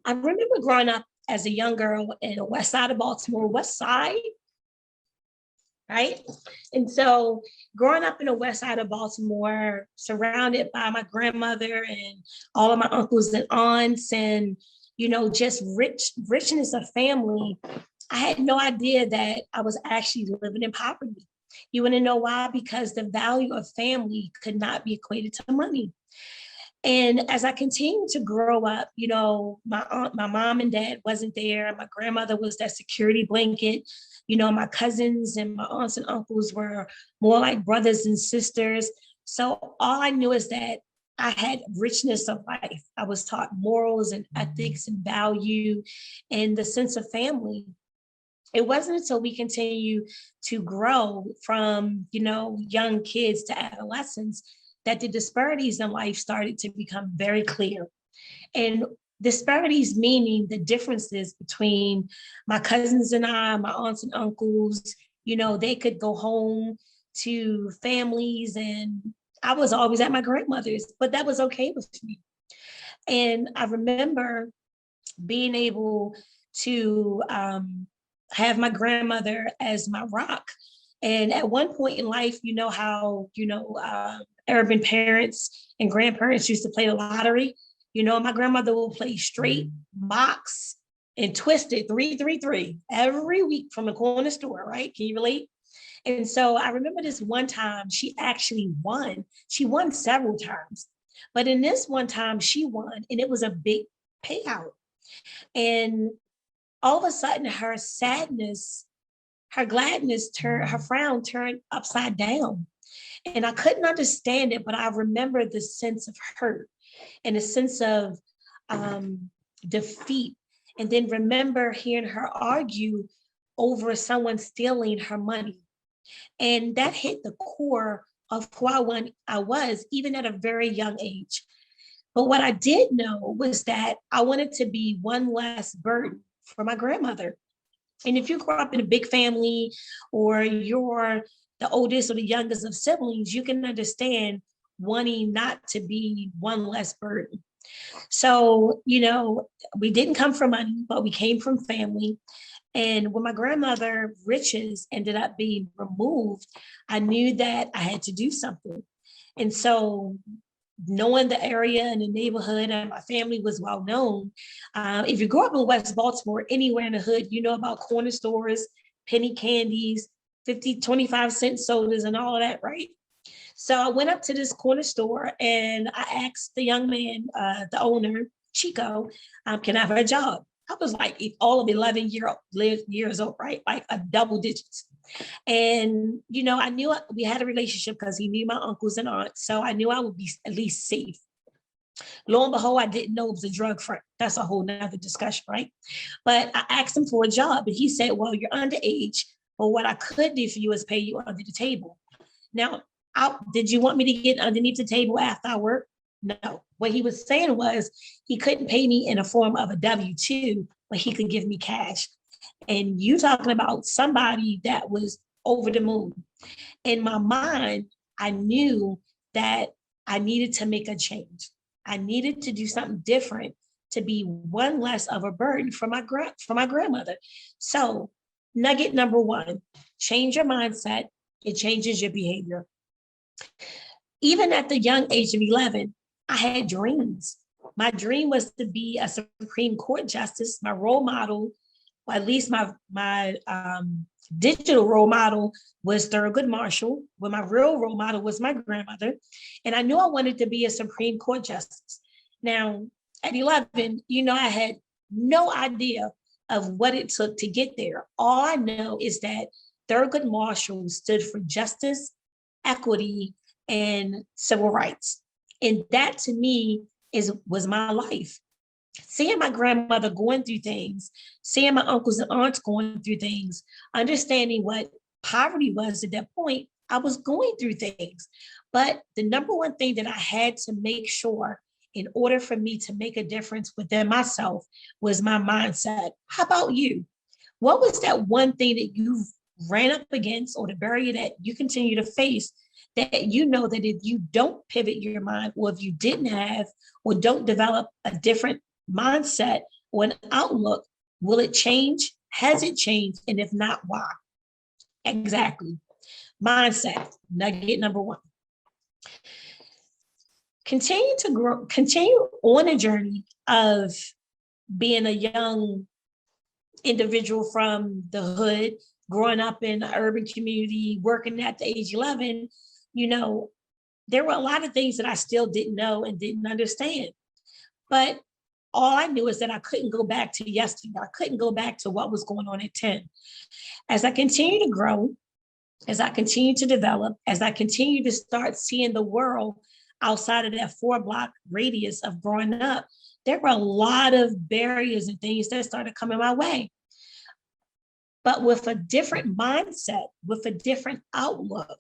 I remember growing up as a young girl in the west side of Baltimore, west side, right? And so growing up in the west side of Baltimore, surrounded by my grandmother and all of my uncles and aunts and, just richness of family, I had no idea that I was actually living in poverty. You want to know why? Because the value of family could not be equated to money. And as I continued to grow up, my mom and dad wasn't there. My grandmother was that security blanket. My cousins and my aunts and uncles were more like brothers and sisters. So all I knew is that I had richness of life. I was taught morals and ethics and value and the sense of family. It wasn't until we continue to grow from, young kids to adolescents that the disparities in life started to become very clear. And disparities meaning the differences between my cousins and I, my aunts and uncles, they could go home to families and I was always at my grandmother's, but that was okay with me. And I remember being able to have my grandmother as my rock. And at one point in life, you know how, urban parents and grandparents used to play the lottery. My grandmother will play straight, box, and twisted 333 every week from the corner store, right? Can you relate? And so I remember this one time she actually won. She won several times. But in this one time she won, and it was a big payout. And all of a sudden her sadness, her gladness turned, her frown turned upside down. And I couldn't understand it, but I remember the sense of hurt and a sense of defeat. And then remember hearing her argue over someone stealing her money. And that hit the core of who I was, even at a very young age. But what I did know was that I wanted to be one less burden for my grandmother. And if you grow up in a big family or you're the oldest or the youngest of siblings, you can understand wanting not to be one less burden. So, we didn't come from money, but we came from family. And when my grandmother riches ended up being removed, I knew that I had to do something. And so knowing the area and the neighborhood and my family was well known. If you grow up in West Baltimore, anywhere in the hood, you know about corner stores, penny candies, 50, 25-cent sodas and all of that, right? So I went up to this corner store and I asked the young man, the owner, Chico, can I have a job? I was like all of 11 years old, right? Like a double digits. And, I knew we had a relationship because he knew my uncles and aunts. So I knew I would be at least safe. Lo and behold, I didn't know it was a drug friend. That's a whole nother discussion, right? But I asked him for a job and he said, well, you're underage, but what I could do for you is pay you under the table. Now, did you want me to get underneath the table after I work? No. What he was saying was he couldn't pay me in a form of a W-2, but he could give me cash. And you talking about somebody that was over the moon. In my mind, I knew that I needed to make a change. I needed to do something different to be one less of a burden for my grandmother. So nugget number one, change your mindset. It changes your behavior. Even at the young age of 11, I had dreams. My dream was to be a Supreme Court justice. My role model, or at least my digital role model, was Thurgood Marshall, but my real role model was my grandmother. And I knew I wanted to be a Supreme Court justice. Now, at 11, I had no idea of what it took to get there. All I know is that Thurgood Marshall stood for justice, equity, and civil rights. And that to me was my life. Seeing my grandmother going through things, seeing my uncles and aunts going through things, understanding what poverty was at that point, I was going through things. But the number one thing that I had to make sure in order for me to make a difference within myself was my mindset. How about you? What was that one thing that you ran up against or the barrier that you continue to face that you know that if you don't pivot your mind or if you didn't have or don't develop a different mindset or an outlook, will it change? Has it changed? And if not, why? Exactly. Mindset, nugget number one. Continue to grow, continue on a journey of being a young individual from the hood, growing up in an urban community, working at the age 11, you know, there were a lot of things that I still didn't know and didn't understand. But all I knew is that I couldn't go back to yesterday. I couldn't go back to what was going on at 10. As I continue to grow, as I continue to develop, as I continue to start seeing the world outside of that 4 block radius of growing up, there were a lot of barriers and things that started coming my way. But with a different mindset, with a different outlook,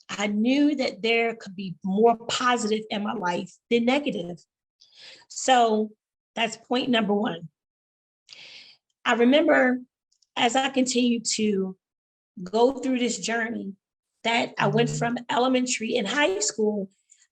I knew that there could be more positive in my life than negative. So that's point number one. I remember as I continued to go through this journey that I went from elementary and high school.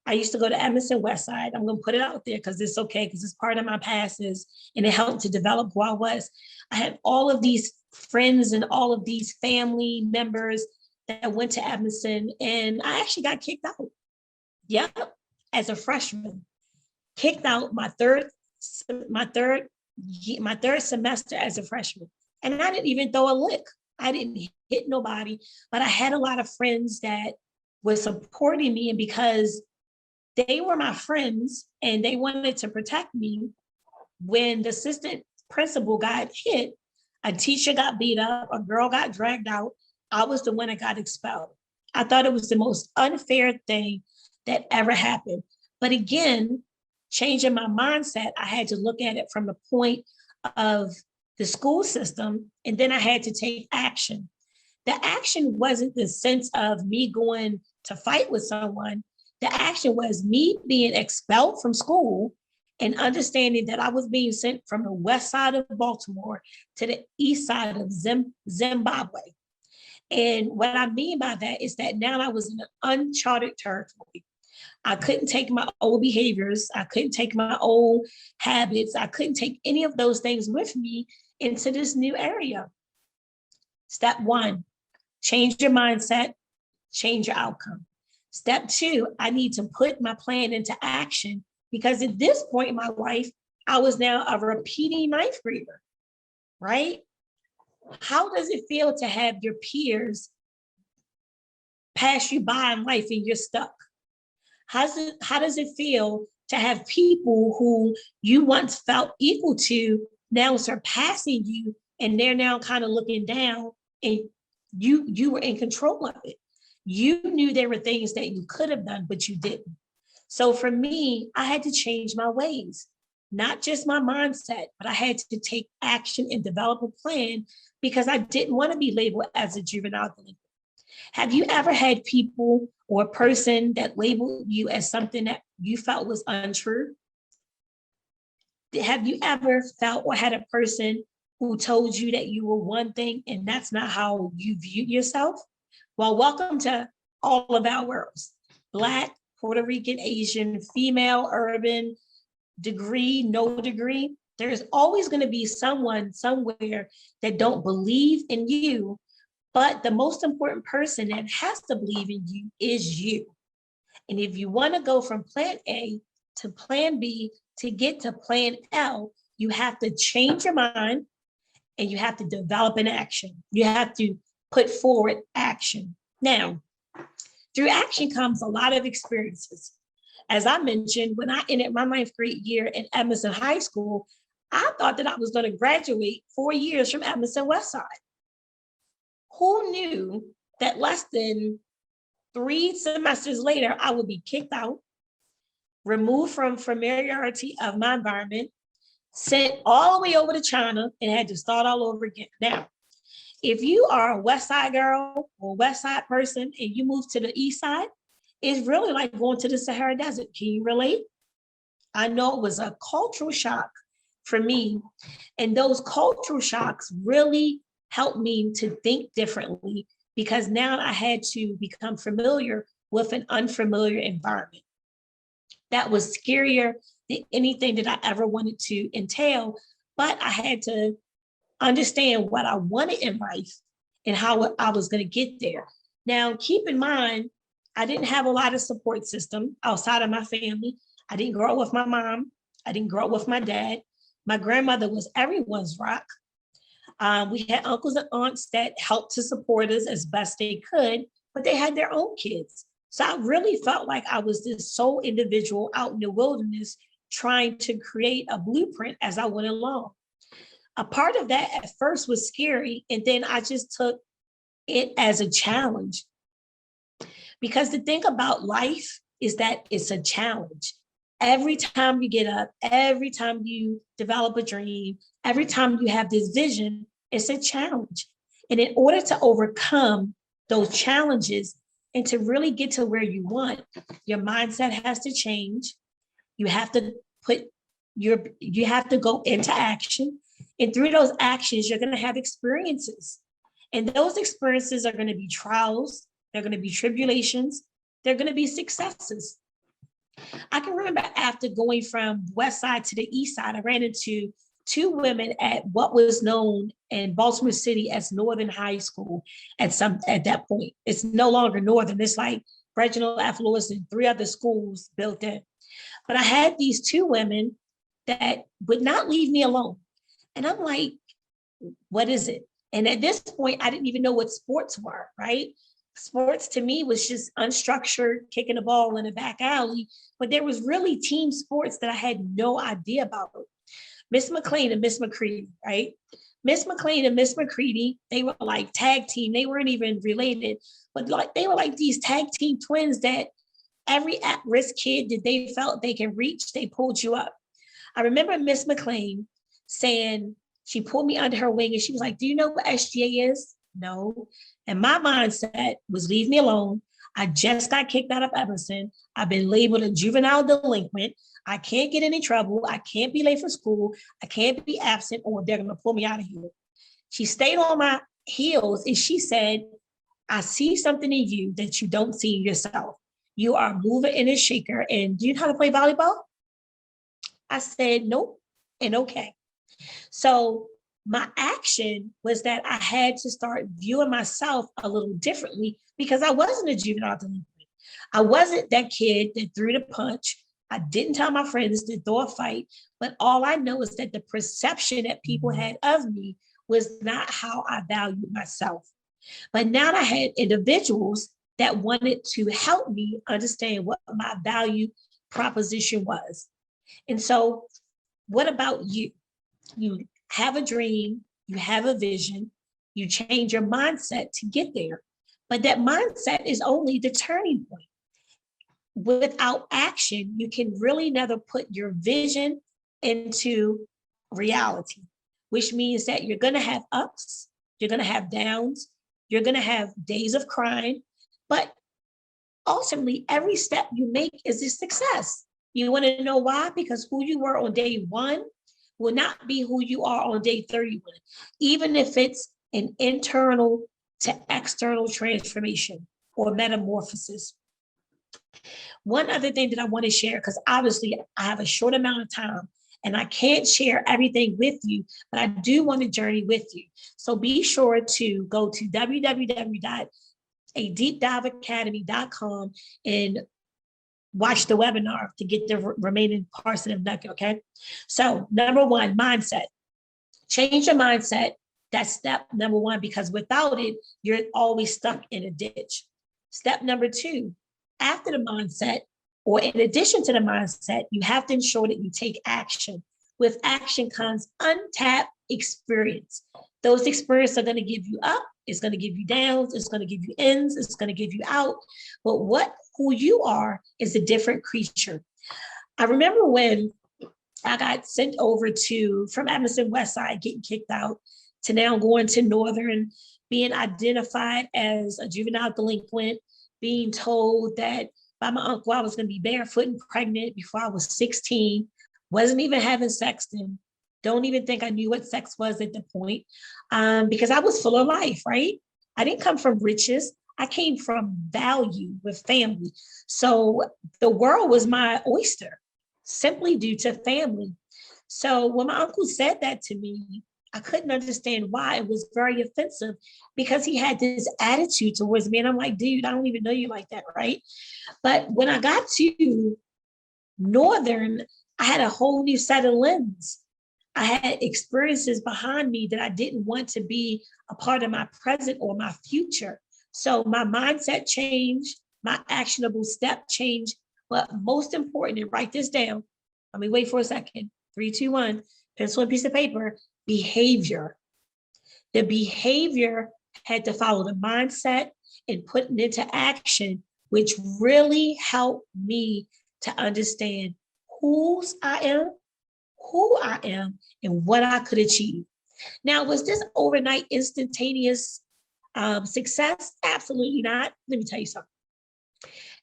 I used to go to Emerson Westside. I'm going to put it out there because it's okay, because it's part of my past, and it helped to develop who I was. I had all of these friends and all of these family members that went to Emerson, and I actually got kicked out. Yep, as a freshman, kicked out my third semester as a freshman, and I didn't even throw a lick. I didn't hit nobody, but I had a lot of friends that were supporting me, and because they were my friends and they wanted to protect me, when the assistant principal got hit, a teacher got beat up, a girl got dragged out, I was the one that got expelled. I thought it was the most unfair thing that ever happened. But again, changing my mindset, I had to look at it from the point of the school system, and then I had to take action. The action wasn't the sense of me going to fight with someone. The action was me being expelled from school and understanding that I was being sent from the west side of Baltimore to the east side of Zimbabwe. And what I mean by that is that now I was in an uncharted territory. I couldn't take my old behaviors. I couldn't take my old habits. I couldn't take any of those things with me into this new area. Step one, change your mindset, change your outcome. Step two, I need to put my plan into action, because at this point in my life, I was now a repeating ninth grader, right? How does it feel to have your peers pass you by in life and you're stuck? How does it feel to have people who you once felt equal to now surpassing you, and they're now kind of looking down, and you were in control of it? You knew there were things that you could have done, but you didn't. So for me, I had to change my ways, not just my mindset, but I had to take action and develop a plan, because I didn't want to be labeled as a juvenile delinquent. Have you ever had people or a person that labeled you as something that you felt was untrue? Have you ever felt or had a person who told you that you were one thing and that's not how you viewed yourself? Well, welcome to all of our worlds. Black, Puerto Rican, Asian, female, urban, degree, no degree. There's always going to be someone somewhere that don't believe in you, but the most important person that has to believe in you is you. And if you want to go from plan A to plan B to get to plan L, you have to change your mind and you have to develop an action. You have to put forward action. Now, through action comes a lot of experiences. As I mentioned, when I ended my ninth grade year in Emerson High School, I thought that I was going to graduate 4 years from Emerson Westside. Who knew that less than 3 semesters later, I would be kicked out, removed from familiarity of my environment, sent all the way over to China, and had to start all over again. Now, if you are a West Side girl or West Side person and you move to the East Side, it's really like going to the Sahara Desert. Can you relate? I know it was a cultural shock for me, and those cultural shocks really helped me to think differently, because now I had to become familiar with an unfamiliar environment. That was scarier than anything that I ever wanted to entail. But I had to understand what I wanted in life and how I was going to get there. Now, keep in mind, I didn't have a lot of support system outside of my family. I didn't grow up with my mom. I didn't grow up with my dad. My grandmother was everyone's rock. We had uncles and aunts that helped to support us as best they could, but they had their own kids. So I really felt like I was this sole individual out in the wilderness trying to create a blueprint as I went along. A part of that at first was scary, and then I just took it as a challenge. Because the thing about life is that it's a challenge. Every time you get up, every time you develop a dream, every time you have this vision, it's a challenge. And in order to overcome those challenges and to really get to where you want, your mindset has to change. You have to you have to go into action. And through those actions, you're going to have experiences. And those experiences are going to be trials, they're going to be tribulations, they're going to be successes. I can remember after going from West Side to the East Side, I ran into two women at what was known in Baltimore City as Northern High School at that point. It's no longer Northern, it's like Reginald F. Lewis and three other schools built in. But I had these two women that would not leave me alone. And I'm like, what is it? And at this point, I didn't even know what sports were, right? Sports to me was just unstructured, kicking the ball in a back alley, but there was really team sports that I had no idea about. Miss McLean and Miss McCready, right? Miss McLean and Miss McCready, they were like tag team. They weren't even related, but like they were like these tag team twins that every at-risk kid that they felt they can reach, they pulled you up. I remember Miss McLean saying, she pulled me under her wing and she was like, do you know what SGA is? No. And my mindset was leave me alone. I just got kicked out of Evanston. I've been labeled a juvenile delinquent. I can't get any trouble. I can't be late for school. I can't be absent or they're going to pull me out of here. She stayed on my heels and she said, I see something in you that you don't see in yourself. You are a mover and a shaker. And do you know how to play volleyball? I said, nope. And okay. So my action was that I had to start viewing myself a little differently because I wasn't a juvenile delinquent. I wasn't that kid that threw the punch. I didn't tell my friends to throw a fight, but all I know is that the perception that people had of me was not how I valued myself. But now I had individuals that wanted to help me understand what my value proposition was. And so, what about you? You have a dream, you have a vision, you change your mindset to get there. But that mindset is only the turning point. Without action, you can really never put your vision into reality, which means that you're going to have ups, you're going to have downs, you're going to have days of crying, but ultimately, every step you make is a success. You want to know why? Because who you were on day one will not be who you are on day 31, even if it's an internal to external transformation or metamorphosis. One other thing that I want to share, because obviously I have a short amount of time and I can't share everything with you, but I do want to journey with you. So be sure to go to www.adeepdiveacademy.com and watch the webinar to get the remaining parts of the nugget, okay? So number one, mindset. Change your mindset. That's step number one, because without it, you're always stuck in a ditch. Step number two, after the mindset, or in addition to the mindset, you have to ensure that you take action. With action comes untapped experience. Those experiences are going to give you up, it's going to give you downs, it's going to give you ins, it's going to give you out. But who you are is a different creature. I remember when I got sent over from Evanston West Side, getting kicked out, to now going to Northern, being identified as a juvenile delinquent, being told that by my uncle I was going to be barefoot and pregnant before I was 16, wasn't even having sex then. Don't even think I knew what sex was at the point, because I was full of life, right? I didn't come from riches. I came from value with family. So the world was my oyster. simply due to family. So when my uncle said that to me, I couldn't understand why. It was very offensive because he had this attitude towards me. And I'm like, dude, I don't even know you like that, right? But when I got to Northern, I had a whole new set of lens. I had experiences behind me that I didn't want to be a part of my present or my future. So my mindset changed, my actionable step changed. But most important, and write this down. Let me wait for a second. 3, 2, 1, pencil and piece of paper, behavior. The behavior had to follow the mindset and put it into action, which really helped me to understand who I am, and what I could achieve. Now, was this overnight instantaneous success? Absolutely not. Let me tell you something.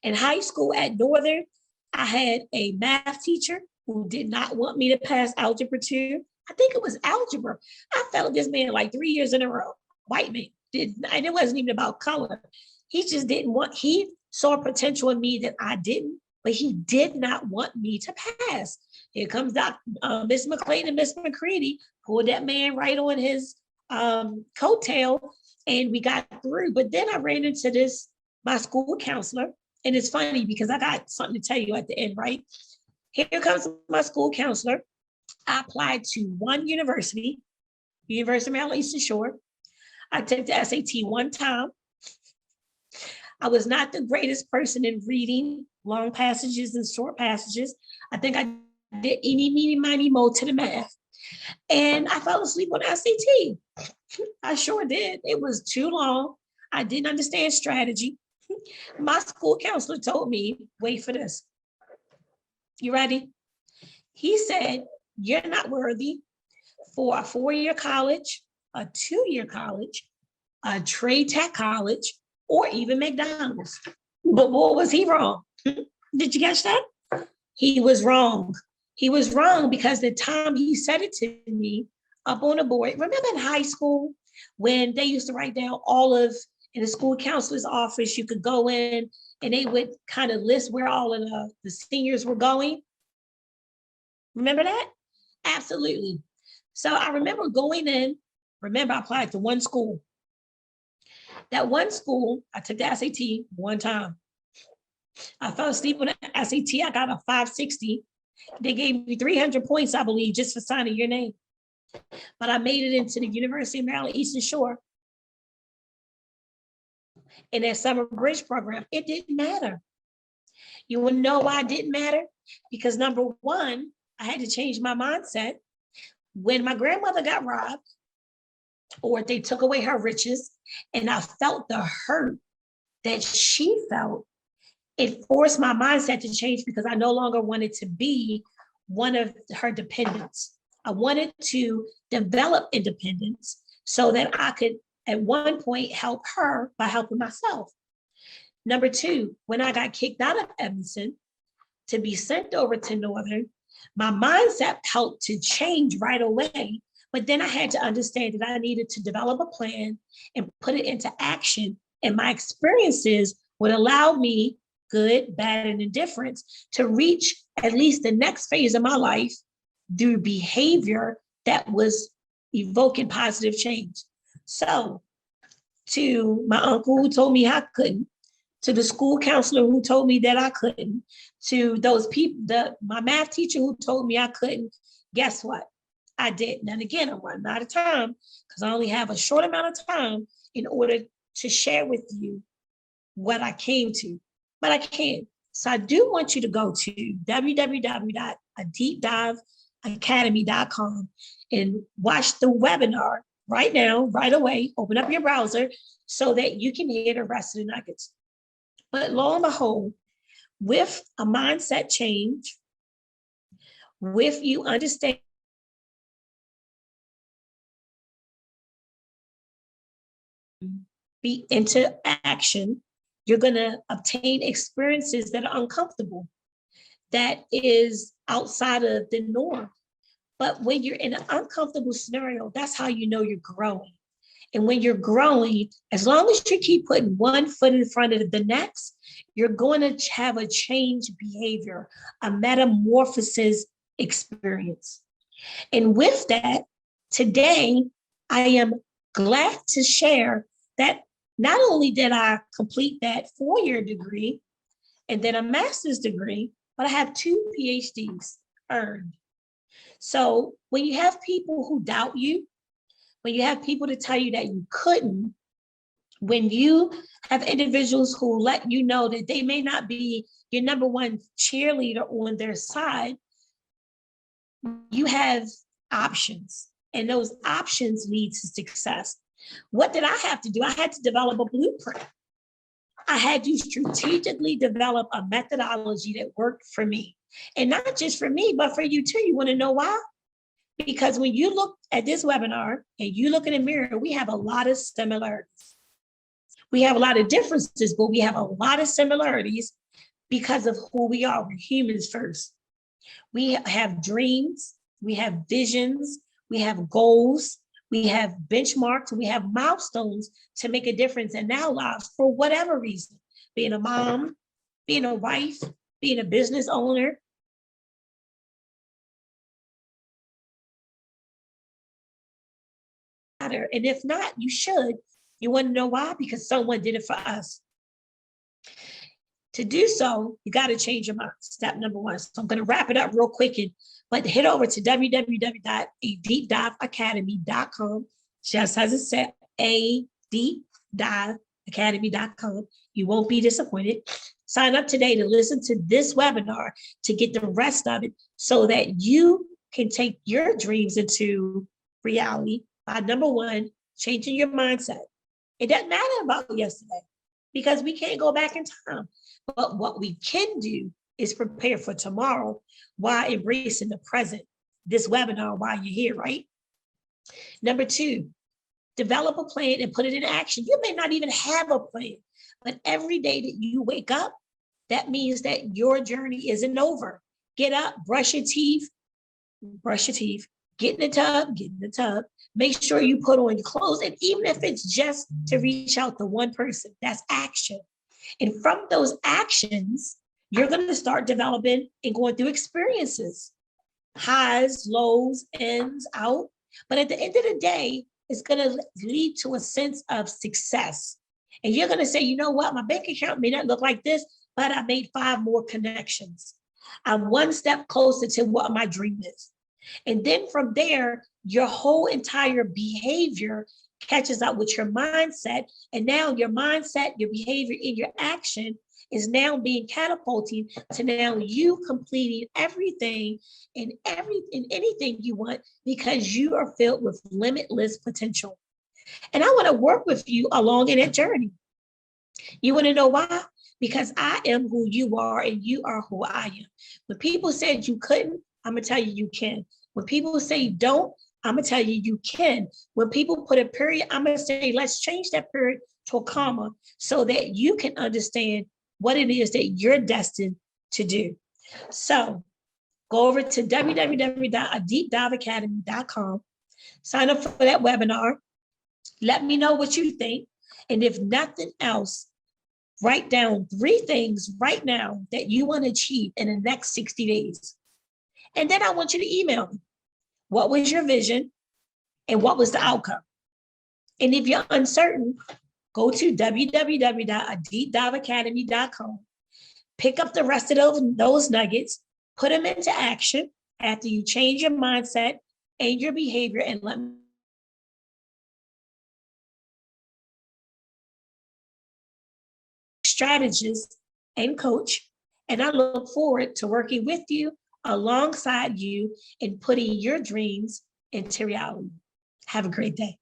In high school at Northern, I had a math teacher who did not want me to pass Algebra 2. I think it was algebra. I failed this man like 3 years in a row. White man. And it wasn't even about color. He just didn't want, he saw potential in me that I didn't, but he did not want me to pass. Here comes Miss McLean and Miss McCready, pulled that man right on his coattail, and we got through. But then I ran into my school counselor, and it's funny because I got something to tell you at the end, right? Here comes my school counselor. I applied to one university, University of Maryland Eastern Shore. I took the SAT one time. I was not the greatest person in reading long passages and short passages. I think I did eeny, meeny, miny, mo to the math. And I fell asleep on SAT. I sure did. It was too long. I didn't understand strategy. My school counselor told me, wait for this. You ready? He said, you're not worthy for a 4-year college, a 2-year college, a trade tech college, or even McDonald's. But boy, was he wrong. Did you catch that? He was wrong. He was wrong because the time he said it to me up on the board, remember in high school when they used to write down in the school counselor's office, you could go in and they would kind of list where all of the seniors were going. Remember that? Absolutely. So I remember going in, I applied to one school. That one school, I took the SAT one time. I fell asleep on the SAT. I got a 560. They gave me 300 points, I believe, just for signing your name. But I made it into the University of Maryland Eastern Shore. In that summer bridge program, it didn't matter. You want to know why it didn't matter? Because number one, I had to change my mindset. When my grandmother got robbed, or they took away her riches, and I felt the hurt that she felt, it forced my mindset to change because I no longer wanted to be one of her dependents. I wanted to develop independence so that I could, at one point, help her by helping myself. Number two, when I got kicked out of Evanston to be sent over to Northern, my mindset helped to change right away. But then I had to understand that I needed to develop a plan and put it into action. And my experiences would allow me, good, bad, and indifference, to reach at least the next phase of my life through behavior that was evoking positive change. So to my uncle who told me I couldn't, to the school counselor who told me that I couldn't, to those people, my math teacher who told me I couldn't, guess what? I didn't. And again, I'm running out of time because I only have a short amount of time in order to share with you what I came to, but I can. So I do want you to go to www.adeepdiveacademy.com and watch the webinar right now, right away. Open up your browser so that you can hear the rest of the nuggets. But lo and behold, with a mindset change, with you understanding be into action, you're going to obtain experiences that are uncomfortable, that is outside of the norm. But when you're in an uncomfortable scenario, that's how you know you're growing. And when you're growing, as long as you keep putting one foot in front of the next, you're going to have a change behavior, a metamorphosis experience. And with that, today, I am glad to share that not only did I complete that 4-year degree and then a master's degree, but I have 2 PhDs earned. So when you have people who doubt you, when you have people to tell you that you couldn't, when you have individuals who let you know that they may not be your number one cheerleader on their side, you have options, and those options lead to success. What did I have to do? I had to develop a blueprint. I had to strategically develop a methodology that worked for me. And not just for me, but for you too. You want to know why? Because when you look at this webinar and you look in the mirror, we have a lot of similarities. We have a lot of differences, but we have a lot of similarities because of who we are. We're humans first. We have dreams, we have visions, we have goals, we have benchmarks, we have milestones to make a difference in our lives for whatever reason. Being a mom, being a wife, being a business owner. And if not, you should. You want to know why? Because someone did it for us. To do so, you got to change your mind. Step number 1. So I'm going to wrap it up real quick, but head over to www.adeepdiveacademy.com. Just as it said, adeepdiveacademy.com. You won't be disappointed. Sign up today to listen to this webinar to get the rest of it so that you can take your dreams into reality by, number 1, changing your mindset. It doesn't matter about yesterday because we can't go back in time. But what we can do is prepare for tomorrow while embracing the present, this webinar while you're here, right? Number 2, develop a plan and put it in action. You may not even have a plan, but every day that you wake up, that means that your journey isn't over. Get up, brush your teeth, get in the tub, make sure you put on your clothes. And even if it's just to reach out to one person, that's action. And from those actions, you're going to start developing and going through experiences, highs, lows, ins, out. But at the end of the day, it's going to lead to a sense of success. And you're going to say, you know what, my bank account may not look like this, but I made 5 more connections. I'm one step closer to what my dream is. And then from there, your whole entire behavior catches up with your mindset. And now your mindset, your behavior, and your action is now being catapulted to now you completing everything and anything you want because you are filled with limitless potential. And I want to work with you along in that journey. You want to know why? Because I am who you are and you are who I am. When people said you couldn't, I'm going to tell you you can. When people say you don't, I'm going to tell you you can. When people put a period, I'm going to say, let's change that period to a comma so that you can understand what it is that you're destined to do. So go over to www.adeepdiveacademy.com, sign up for that webinar. Let me know what you think. And if nothing else, write down 3 things right now that you want to achieve in the next 60 days. And then I want you to email me. What was your vision and what was the outcome? And if you're uncertain, go to www.adeepdiveacademy.com, pick up the rest of those nuggets, put them into action after you change your mindset and your behavior, and let me strategist and coach. And I look forward to working with you, alongside you, and putting your dreams into reality. Have a great day.